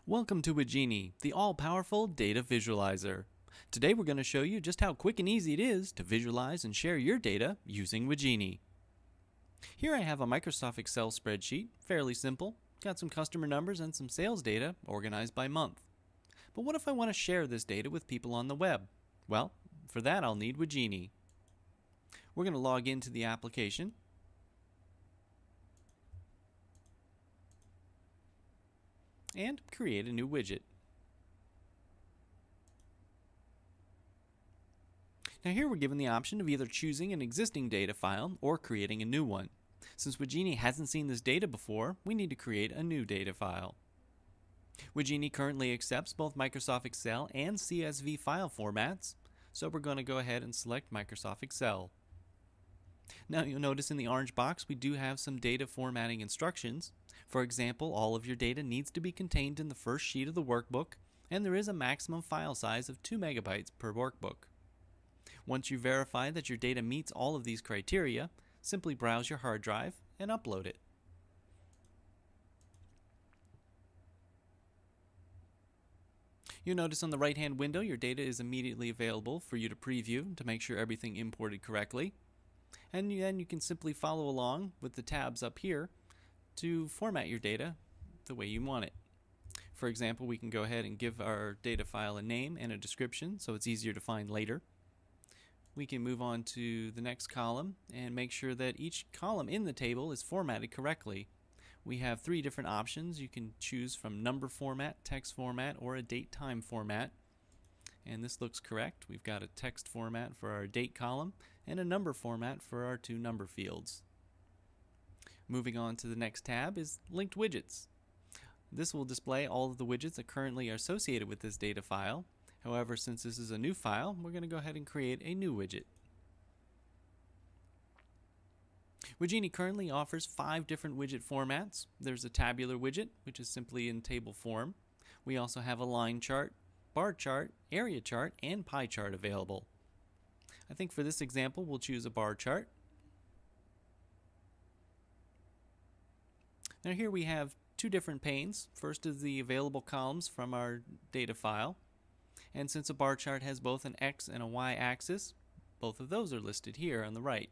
Welcome to Wagini, the all-powerful data visualizer. Today we're going to show you just how quick and easy it is to visualize and share your data using Wagini. Here I have a Microsoft Excel spreadsheet, fairly simple, got some customer numbers and some sales data organized by month. But what if I want to share this data with people on the web? Well, for that I'll need Wagini. We're going to log into the application. And create a new widget. Now here we're given the option of either choosing an existing data file or creating a new one. Since Wagini hasn't seen this data before, we need to create a new data file. Wagini currently accepts both Microsoft Excel and CSV file formats, so we're going to go ahead and select Microsoft Excel. Now you'll notice in the orange box we do have some data formatting instructions. For example, all of your data needs to be contained in the first sheet of the workbook, and there is a maximum file size of 2 megabytes per workbook. Once you verify that your data meets all of these criteria, simply browse your hard drive and upload it. You'll notice on the right-hand window your data is immediately available for you to preview to make sure everything imported correctly. And then you can simply follow along with the tabs up here to format your data the way you want it. For example, we can go ahead and give our data file a name and a description so it's easier to find later. We can move on to the next column and make sure that each column in the table is formatted correctly. We have 3 different options. You can choose from number format, text format, or a date-time format. And this looks correct. We've got a text format for our date column and a number format for our 2 number fields. Moving on to the next tab is linked widgets. This will display all of the widgets that currently are associated with this data file. However, since this is a new file, we're going to go ahead and create a new widget. Wagini currently offers 5 different widget formats. There's a tabular widget, which is simply in table form. We also have a line chart, bar chart, area chart, and pie chart available. I think for this example we'll choose a bar chart. Now here we have 2 different panes. First is the available columns from our data file. And since a bar chart has both an X and a Y axis, both of those are listed here on the right.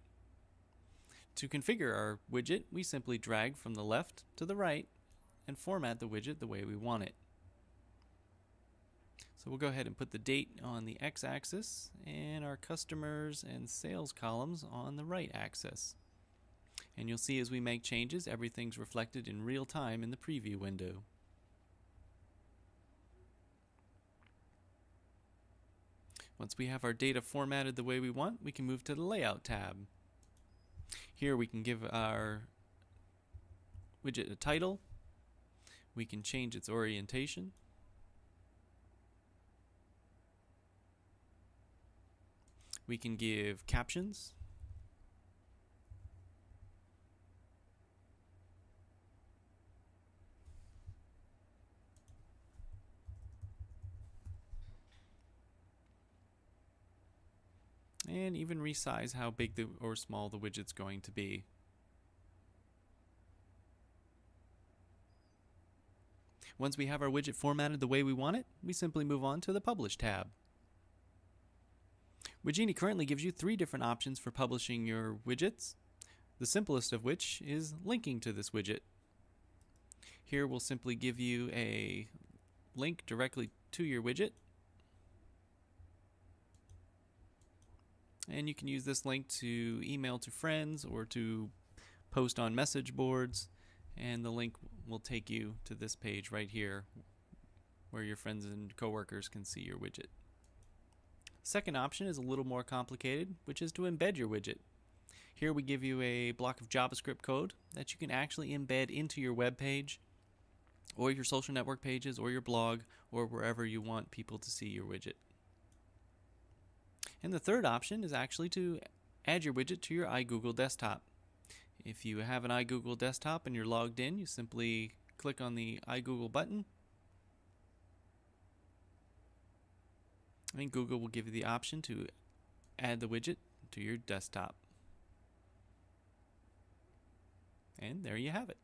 To configure our widget, we simply drag from the left to the right and format the widget the way we want it. So we'll go ahead and put the date on the x-axis and our customers and sales columns on the right axis. And you'll see as we make changes, everything's reflected in real time in the preview window. Once we have our data formatted the way we want, we can move to the Layout tab. Here we can give our widget a title. We can change its orientation. We can give captions. And even resize how big or small the widget's going to be. Once we have our widget formatted the way we want it, we simply move on to the Publish tab. Wagini currently gives you 3 different options for publishing your widgets, the simplest of which is linking to this widget. Here we'll simply give you a link directly to your widget. And you can use this link to email to friends or to post on message boards, and the link will take you to this page right here where your friends and coworkers can see your widget. Second option is a little more complicated, which is to embed your widget. Here we give you a block of JavaScript code that you can actually embed into your web page or your social network pages or your blog or wherever you want people to see your widget. And the third option is actually to add your widget to your iGoogle desktop. If you have an iGoogle desktop and you're logged in, you simply click on the iGoogle button, and Google will give you the option to add the widget to your desktop. And there you have it.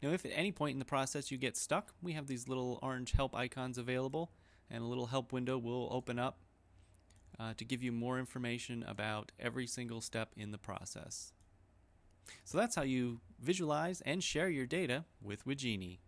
Now, if at any point in the process you get stuck, we have these little orange help icons available, and a little help window will open up to give you more information about every single step in the process. So that's how you visualize and share your data with Wigini.